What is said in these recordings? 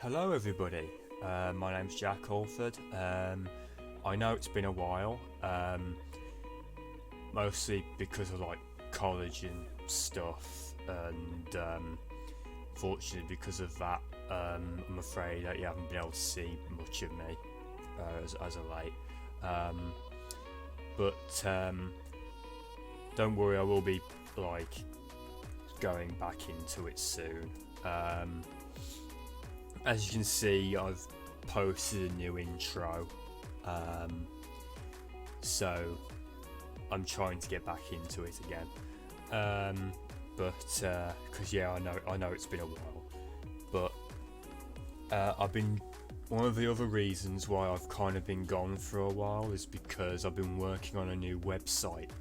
Hello everybody, my name's Jack Alford. I know it's been a while, mostly because of like college and stuff, and fortunately because of that, I'm afraid that you haven't been able to see much of me as of late. But don't worry, I will be like going back into it soon. As you can see, I've posted a new intro, so I'm trying to get back into it again. Because yeah, I know it's been a while, but I've been. One of the other reasons why I've kind of been gone for a while is because I've been working on a new website.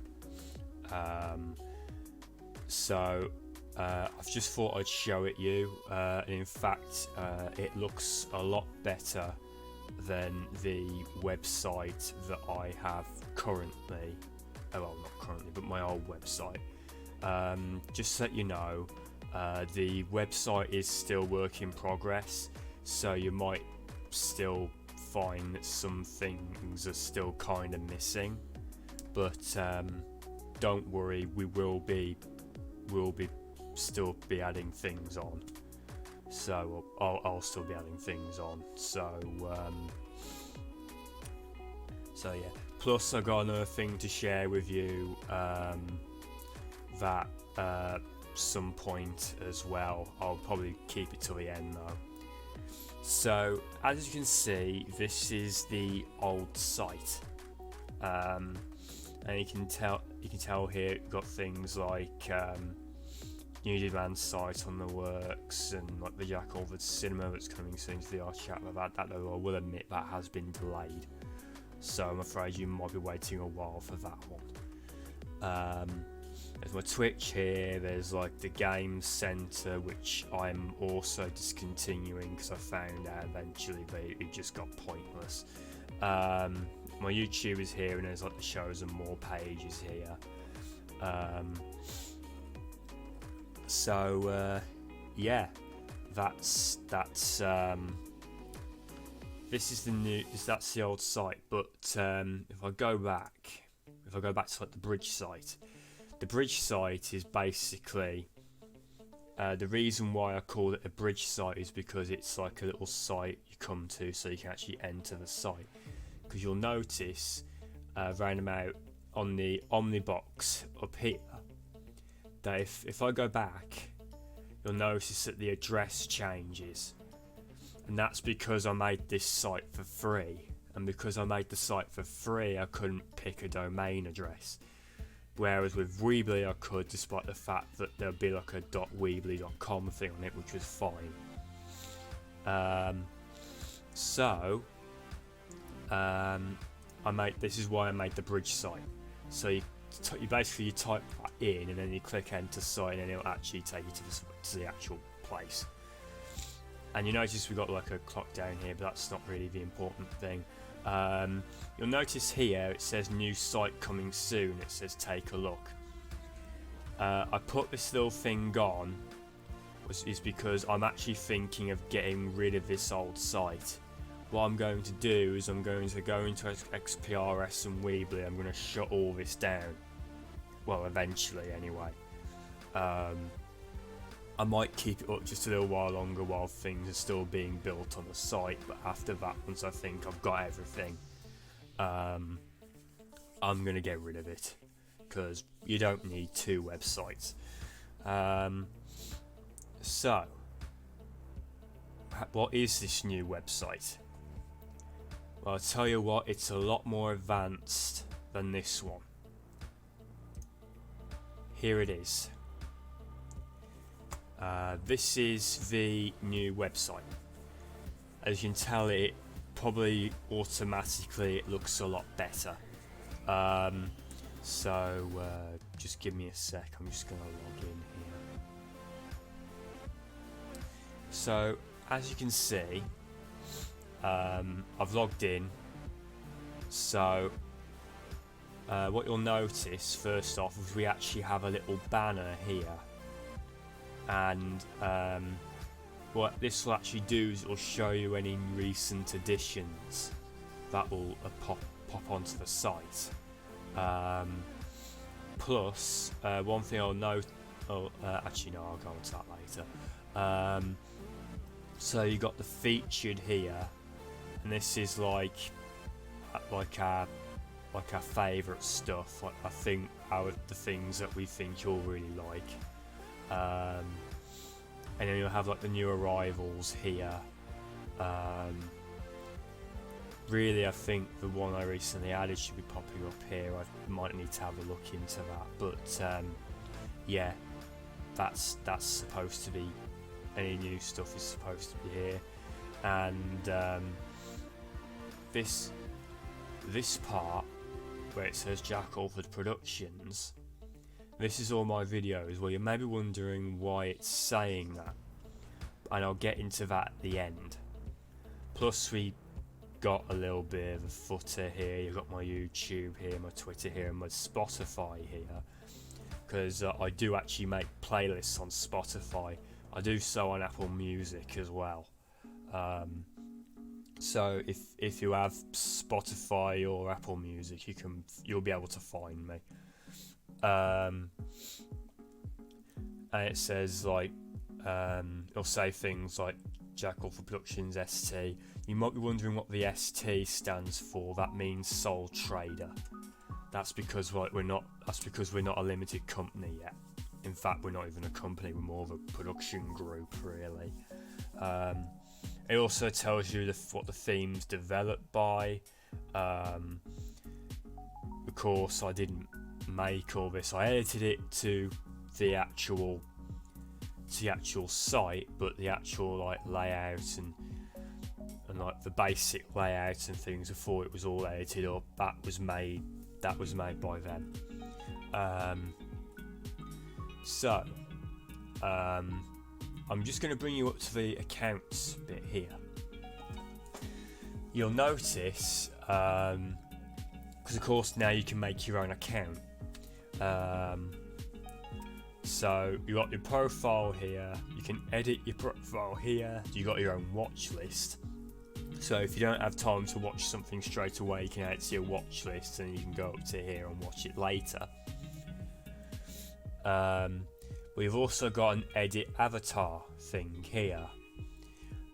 I've just thought I'd show it you, and in fact it looks a lot better than the website that I have currently, well not currently but my old website. Just so you know, the website is still work in progress, so you might still find that some things are still kind of missing, but don't worry, we'll be still be adding things on. So I'll still be adding things on. So yeah. Plus, I got another thing to share with you that some point as well. I'll probably keep it till the end though. So as you can see, this is the old site, and you can tell here it got things like new demand site on the works, and like the Jack Alford cinema that's coming soon to the art chat about that, though I will admit that has been delayed, so I'm afraid you might be waiting a while for that one. There's my Twitch here, there's like the game centre, which I'm also discontinuing because I found out eventually that it just got pointless. My YouTube is here, and there's like the shows and more pages here. Yeah, that's this is the new. That's the old site. But if I go back to like the bridge site is basically the reason why I call it a bridge site is because it's like a little site you come to, so you can actually enter the site. Because you'll notice round about on the Omnibox up here that if I go back, you'll notice that the address changes, and that's because I made this site for free, and because I made the site for free I couldn't pick a domain address, whereas with Weebly I could, despite the fact that there'd be like a .weebly.com thing on it, which was fine. This is why I made the bridge site. So you basically type that in, and then you click enter site, and then it'll actually take you to the actual place. And you notice we've got like a clock down here, but that's not really the important thing. You'll notice here it says new site coming soon. It says take a look. I put this little thing on is because I'm actually thinking of getting rid of this old site. What I'm going to do is I'm going to go into XPRS and Weebly. I'm going to shut all this down. Well, eventually anyway. I might keep it up just a little while longer while things are still being built on the site, but after that, once I think I've got everything, I'm going to get rid of it, because you don't need two websites. So, what is this new website? Well, I'll tell you what, it's a lot more advanced than this one. Here it is. This is the new website. As you can tell, it probably automatically it looks a lot better. Just give me a sec, I'm just going to log in here. So, as you can see, I've logged in. So what you'll notice first off is we actually have a little banner here, and what this will actually do is it will show you any recent additions that will pop onto the site. Plus, one thing I'll note. Actually, no, I'll go into that later. So you got the featured here, and this is like our favourite stuff. Like, I think the things that we think you'll really like. And then you'll have like the new arrivals here. Really, I think the one I recently added should be popping up here. I might need to have a look into that, but yeah, that's supposed to be, any new stuff is supposed to be here. And this part where it says Jack Alford Productions, this is all my videos. Well, you may be wondering why it's saying that, and I'll get into that at the end. Plus, we got a little bit of a footer here. You've got my YouTube here, my Twitter here, and my Spotify here, because I do actually make playlists on Spotify. I do so on Apple Music as well. So if you have Spotify or Apple Music, you'll be able to find me. And it says like it'll say things like Jack Alford Productions ST. You might be wondering what the ST stands for. That means sole trader. That's because we're not a limited company yet. In fact, we're not even a company. We're more of a production group, really. It also tells you what the theme's developed by. Of course, I didn't make all this. I edited it to the actual site, but the actual like layout and like the basic layout and things before it was all edited up, that was made by them. So I'm just going to bring you up to the accounts bit here. You'll notice because of course now you can make your own account. So you got your profile here, you can edit your profile here, you got your own watch list. So if you don't have time to watch something straight away, you can add it to your watch list and you can go up to here and watch it later. We've also got an edit avatar thing here.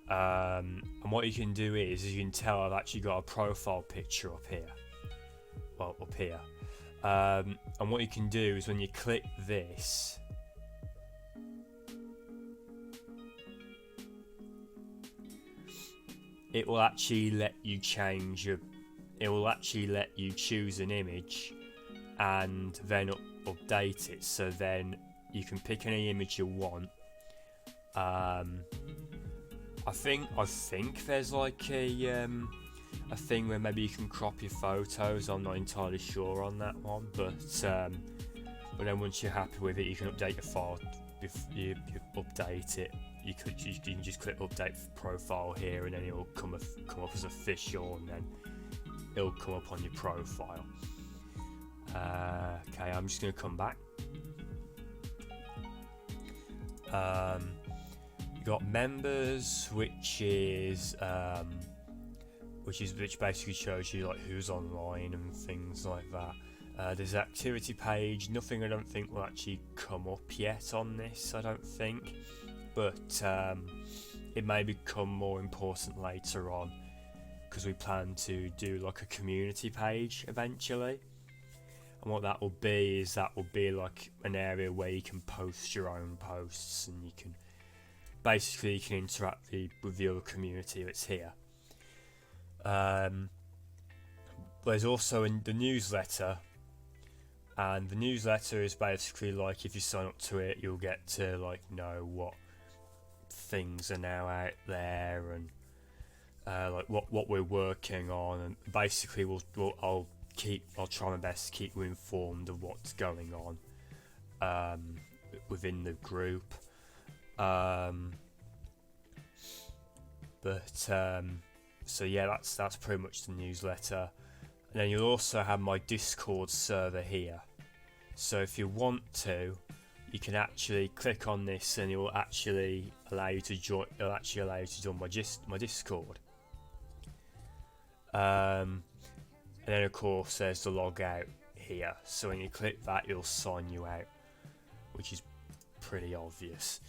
And what you can do is, as you can tell, I've actually got a profile picture up here. Well, up here. And what you can do is when you click this, it will actually let you choose an image and then update it. So then you can pick any image you want. I think there's like a thing where maybe you can crop your photos. I'm not entirely sure on that one, but then once you're happy with it, you can update your file. If you update it, you can just click update profile here, and then it'll come up as official, and then it'll come up on your profile. Okay, I'm just going to come back. You got members, which basically shows you like who's online and things like that. There's an activity page. Nothing I don't think will actually come up yet on this, I don't think, but it may become more important later on, because we plan to do like a community page eventually. And what that will be is like an area where you can post your own posts, and you can interact with the other community that's here. There's also in the newsletter, and the newsletter is basically like if you sign up to it, you'll get to like know what things are now out there, and like what we're working on, and basically I'll try my best to keep you informed of what's going on within the group. So yeah, that's pretty much the newsletter. And then you'll also have my Discord server here. So if you want to, you can actually click on this and it will actually allow you to join. It'll actually allow you to join my Discord. And then of course there's the log out here. So when you click that, it'll sign you out, which is pretty obvious.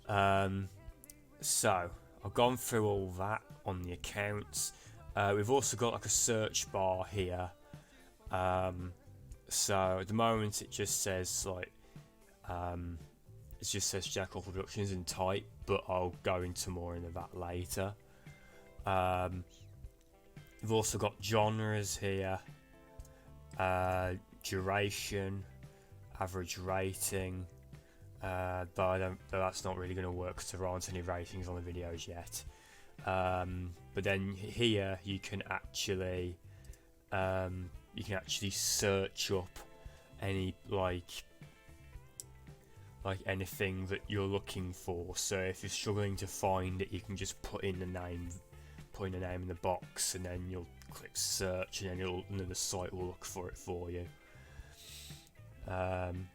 So I've gone through all that on the accounts. We've also got like a search bar here. So at the moment it just says like it just says Jack Alford Productions in type, but I'll go into more into that later. We've also got genres here, duration, average rating, but that's not really going to work because there aren't any ratings on the videos yet. But then here you can actually search up any like anything that you're looking for. So if you're struggling to find it, you can just put in the name in the box, and then you'll click search, and then the site will look for it for you. And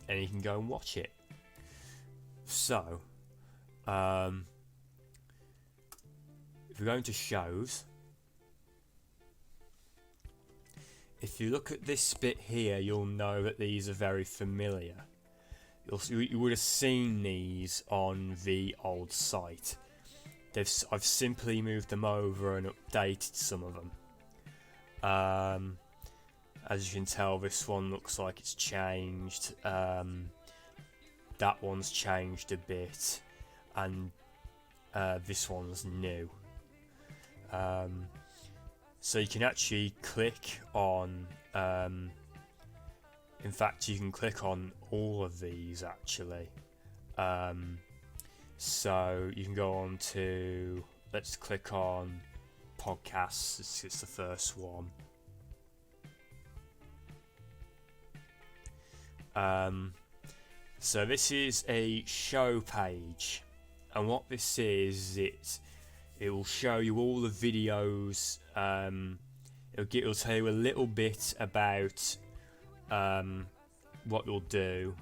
you can go and watch it. So, if we're going to shows, if you look at this bit here, you'll know that these are very familiar. You would have seen these on the old site. I've simply moved them over and updated some of them. As you can tell, this one looks like it's changed. That one's changed a bit, and this one's new. So you can actually click on. In fact, you can click on all of these actually. So you can go on to, let's click on podcasts. It's the first one. So this is a show page, and what this is, it will show you all the videos. It'll tell you a little bit about what you'll do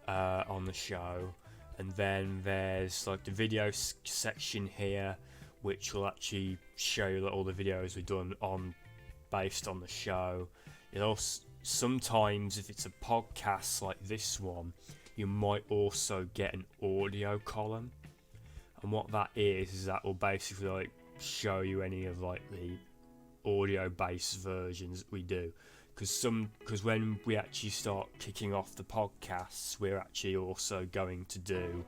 on the show. And then there's like the video section here, which will actually show you all the videos we've done based on the show. Sometimes if it's a podcast like this one, you might also get an audio column, and what that is that will basically like show you any of like the audio based versions that we do. Because when we actually start kicking off the podcasts, we're actually also going to do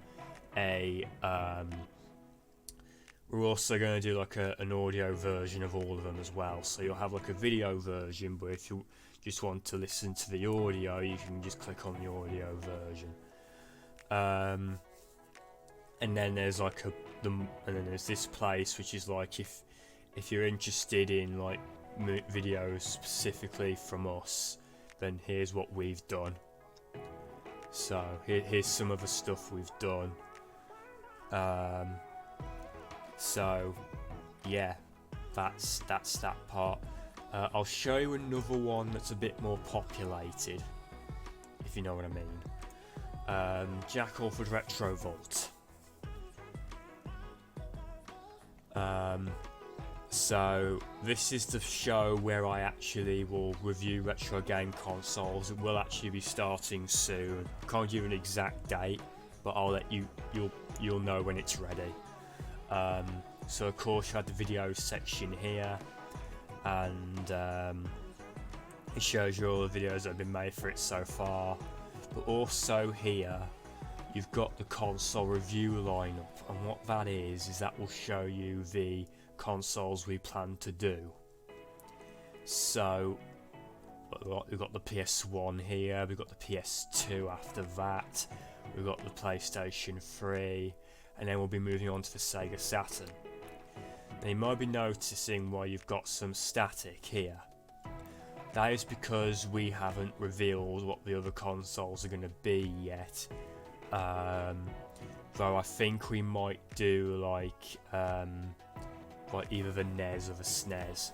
like an audio version of all of them as well. So you'll have like a video version, but if you just want to listen to the audio, you can just click on the audio version. And then there's like and then there's this place which is like if you're interested in like videos specifically from us, then here's what we've done. So here's some of the stuff we've done. So yeah, that's that part. I'll show you another one that's a bit more populated, if you know what I mean. Jack Alford Retro Vault. So this is the show where I actually will review retro game consoles. It will actually be starting soon. Can't give an exact date, but I'll let you'll know when it's ready. So of course you had the video section here, and it shows you all the videos that have been made for it so far. But also here you've got the console review lineup, and what that is that will show you the consoles we plan to do. So we've got the PS1 here, we've got the PS2 after that, we've got the PlayStation 3, and then we'll be moving on to the Sega Saturn. Now you might be noticing why you've got some static here. That is because we haven't revealed what the other consoles are going to be yet. Though I think we might do like either the NES or the SNES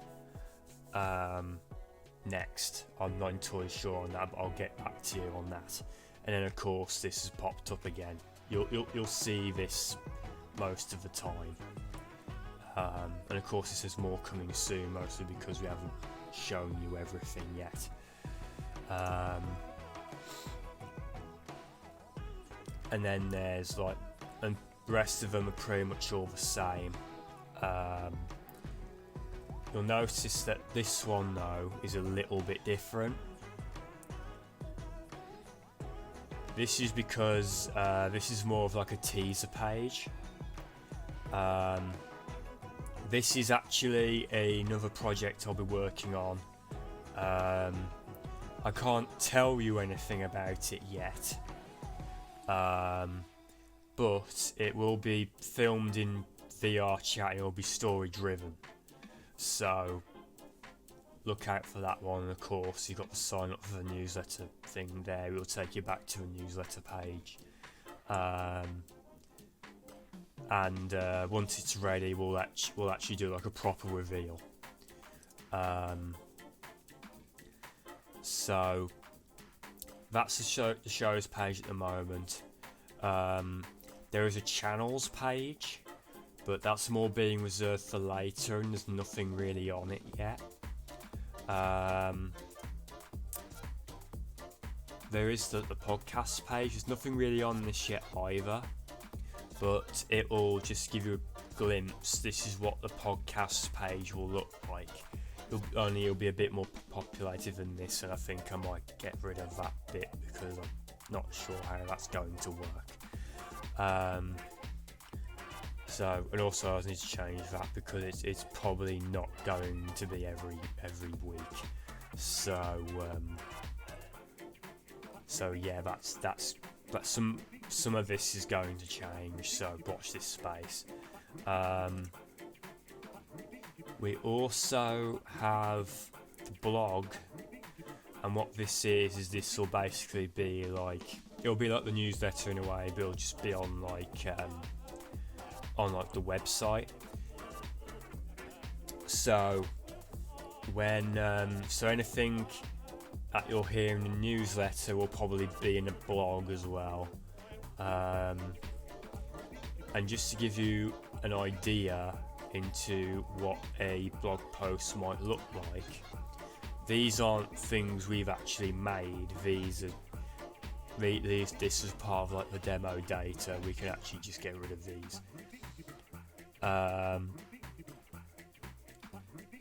next. I'm not entirely sure on that, but I'll get back to you on that. and then of course this has popped up again. You'll see this most of the time, and of course this is more coming soon, mostly because we haven't shown you everything yet. And then there's like, and the rest of them are pretty much all the same. You'll notice that this one though is a little bit different. This is because this is more of like a teaser page. This is actually another project I'll be working on. I can't tell you anything about it yet, but it will be filmed in VR chat and it will be story driven. So look out for that one. And of course, you've got to sign up for the newsletter thing there. It will take you back to a newsletter page. And once it's ready, we'll actually do like a proper reveal. So that's the show's page at the moment. There is a channels page, but that's more being reserved for later, and there's nothing really on it yet. There is the podcast page. There's nothing really on this yet either, but it will just give you a glimpse. This is what the podcast page will look like. It'll be a bit more populated than this, and I think I might get rid of that bit because I'm not sure how that's going to work. So, and also I need to change that because it's probably not going to be every week. So yeah, that's some of this is going to change. So watch this space. We also have the blog, and what this is this will basically be like, it'll be like the newsletter in a way, but it'll just be on like the website. So when so anything that you'll hear in the newsletter will probably be in a blog as well. And just to give you an idea into what a blog post might look like, these aren't things we've actually made. This is part of like the demo data. We can actually just get rid of these.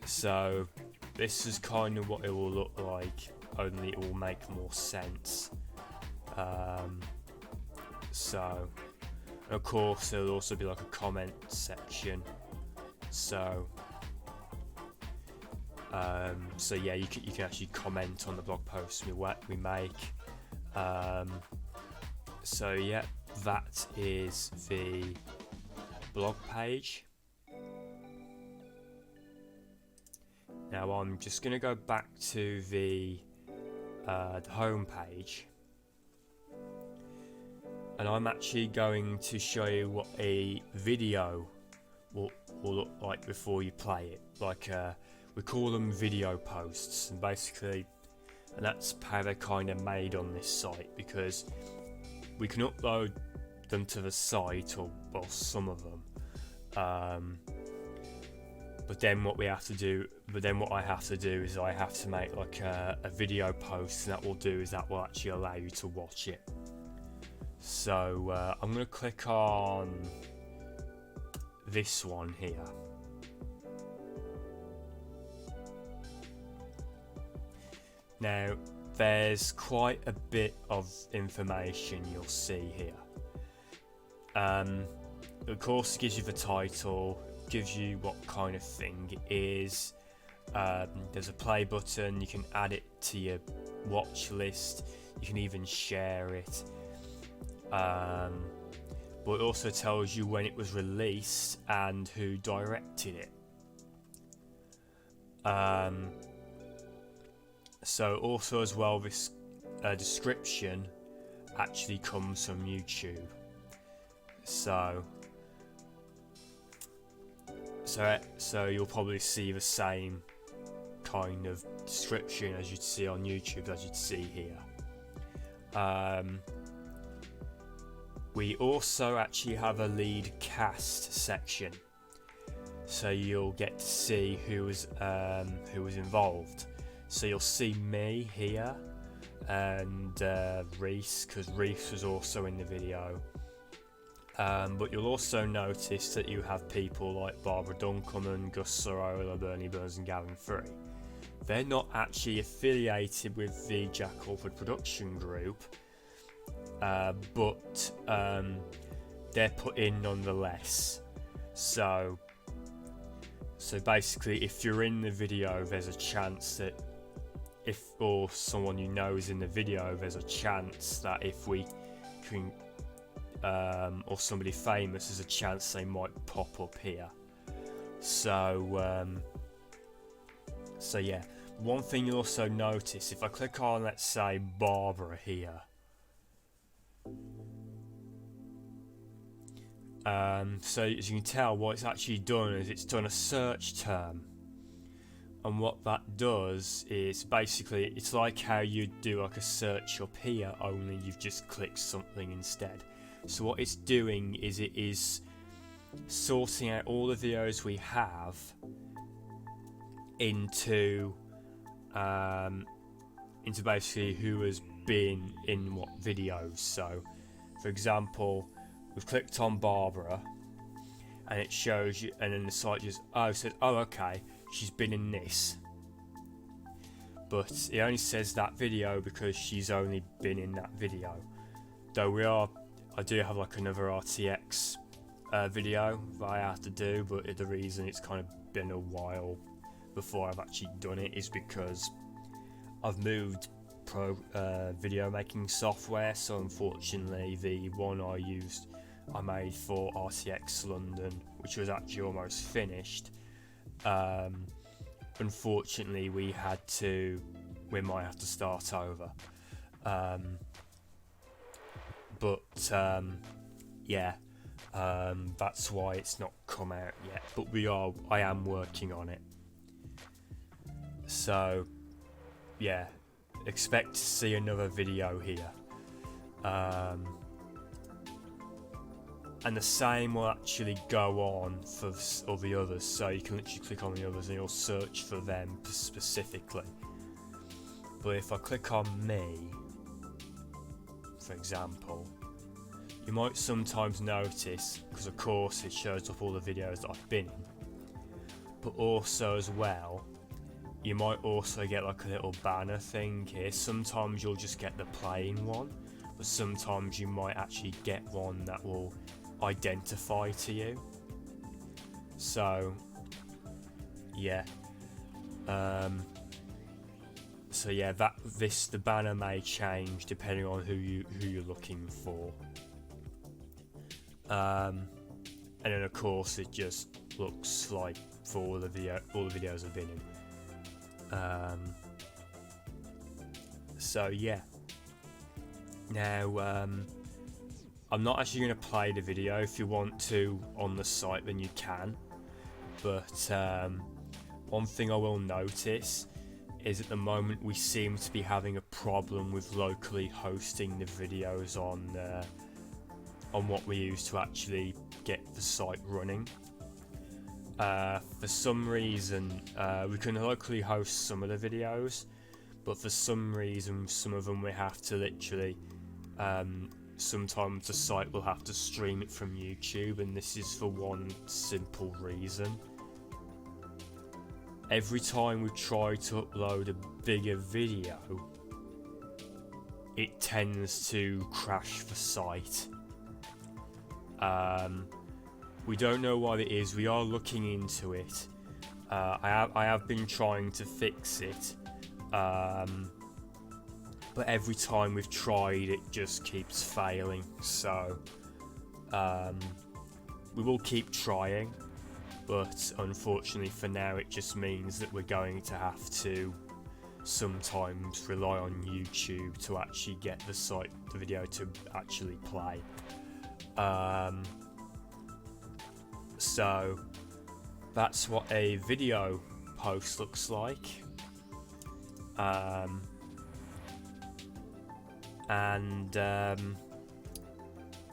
So this is kind of what it will look like, only it will make more sense. So of course there'll also be like a comment section. So yeah, you can actually comment on the blog posts we make. So yeah, that is the blog page. Now I'm just going to go back to the home page, and I'm actually going to show you what a video will look like before you play it. Like we call them video posts, and basically, and that's how they're kind of made on this site, because we can upload them to the site, or well, some of them. But then what I have to do is I have to make like a video post, and that will actually allow you to watch it. So I'm going to click on this one here. Now there's quite a bit of information you'll see here. Of course, it gives you the title, gives you what kind of thing it is. There's a play button. You can add it to your watch list. You can even share it. But it also tells you when it was released and who directed it. So also as well, this description actually comes from YouTube. So you'll probably see the same kind of description as you'd see on YouTube as you'd see here. we also actually have a lead cast section, so you'll get to see who was involved. So you'll see me here, and Reese, because Reese was also in the video. But you'll also notice that you have people like Barbara Dunkelman, Gus Sorola, Bernie Burns and Gavin Free. They're not actually affiliated with the Jack Alford production group, but they're put in nonetheless. So basically, if you're in the video, there's a chance that or someone you know is in the video, there's a chance that if we can, or somebody famous, there's a chance they might pop up here. So yeah. One thing you'll also notice, if I click on, let's say, Barbara here, so as you can tell, what it's actually done is it's done a search term. And what that does is basically, it's like how you do like a search up here, only you've just clicked something instead. So what it's doing is it is sorting out all the videos we have into basically who has been in what videos. So for example, we've clicked on Barbara and it shows you, and then the site just says, oh okay, she's been in this, but it only says that video because she's only been in that video. Though I do have like another RTX video that I have to do, but the reason it's kind of been a while before I've actually done it is because I've moved video making software, so unfortunately the one I made for RTX London, which was actually almost finished, unfortunately we might have to start over, that's why it's not come out yet, but I am working on it. So yeah, expect to see another video here, and the same will actually go on for all the others, so you can literally click on the others and you'll search for them specifically. But if I click on me, for example, you might sometimes notice, because of course it shows up all the videos that I've been in, but also as well, you might also get like a little banner thing here. Sometimes you'll just get the plain one, but sometimes you might actually get one that will identify to you. So yeah, the banner may change depending on who you're looking for, and then of course it just looks like for all the videos I've been in. So yeah, now I'm not actually going to play the video. If you want to on the site then you can, but one thing I will notice is at the moment we seem to be having a problem with locally hosting the videos on what we use to actually get the site running. For some reason, we can locally host some of the videos, but for some reason, some of them we have to literally, sometimes the site will have to stream it from YouTube, and this is for one simple reason. Every time we try to upload a bigger video, it tends to crash the site. We don't know what it is. We are looking into it. I have been trying to fix it, but every time we've tried, it just keeps failing. So we will keep trying, but unfortunately for now, it just means that we're going to have to sometimes rely on YouTube to actually get the video to actually play. So that's what a video post looks like,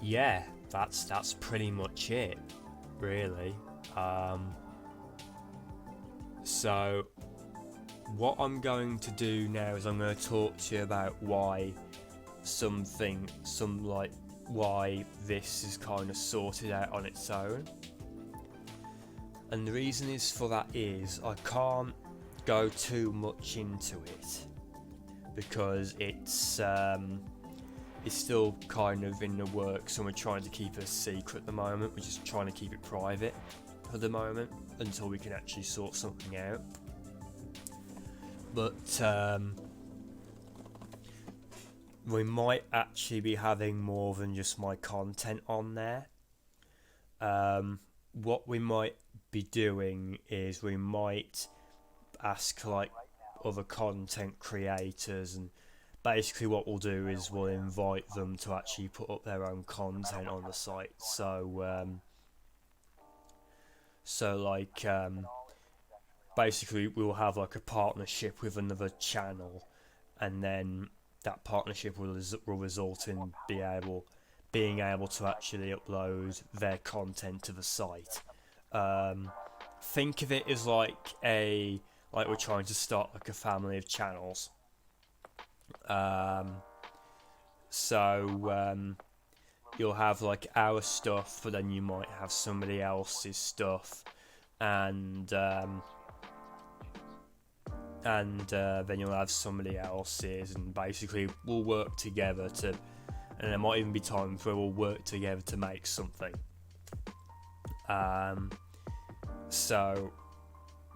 yeah, that's pretty much it, really. So what I'm going to do now is I'm going to talk to you about why why this is kind of sorted out on its own. And the reason is for that is I can't go too much into it because it's still kind of in the works, and we're trying to keep it a secret at the moment. We're just trying to keep it private at the moment until we can actually sort something out. But we might actually be having more than just my content on there. What we might be doing is we might ask like other content creators, and basically what we'll do is we'll invite them to actually put up their own content on the site. Basically we'll have like a partnership with another channel, and then that partnership will result in being able to actually upload their content to the site. Think of it as like we're trying to start like a family of channels. You'll have like our stuff, but then you might have somebody else's stuff, and then you'll have somebody else's, and basically we'll work together and there might even be times where we'll work together to make something.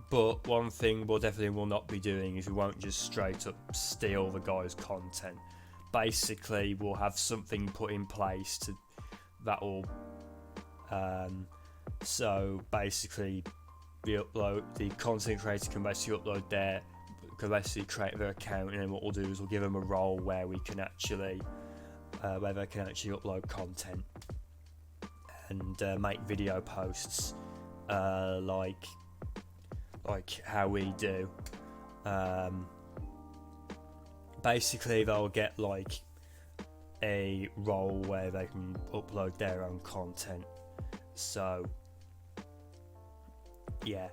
But one thing we'll definitely will not be doing is we won't just straight up steal the guy's content. Basically we'll have something put in place that will so basically the content creator can basically create their account, and then what we'll do is we'll give them a role where we can actually where they can actually upload content and make video posts like how we do. Basically they'll get like a role where they can upload their own content. So yeah,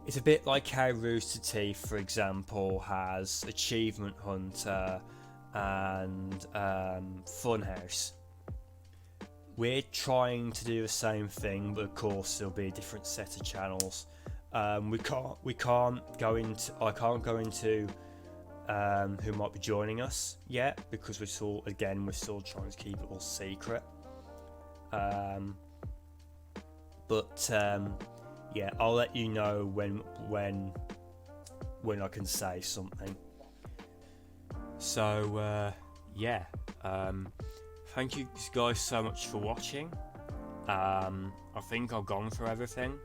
it's a bit like how Rooster Teeth, for example, has Achievement Hunter and Funhouse. We're trying to do the same thing, but of course there'll be a different set of channels. I can't go into who might be joining us yet, because we're still trying to keep it all secret. Yeah, I'll let you know when I can say something. So yeah, thank you guys so much for watching. I think I've gone through everything.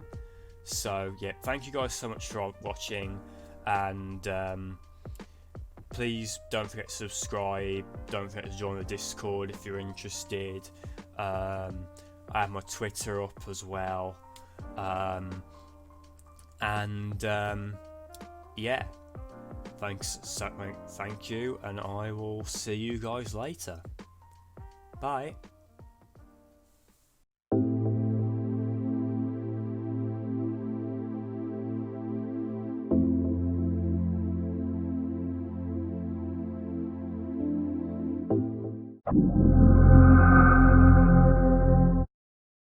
So yeah, thank you guys so much for watching, and please don't forget to subscribe. Don't forget to join the Discord if you're interested. I have my Twitter up as well. Yeah, thank you, and I will see you guys later. Bye.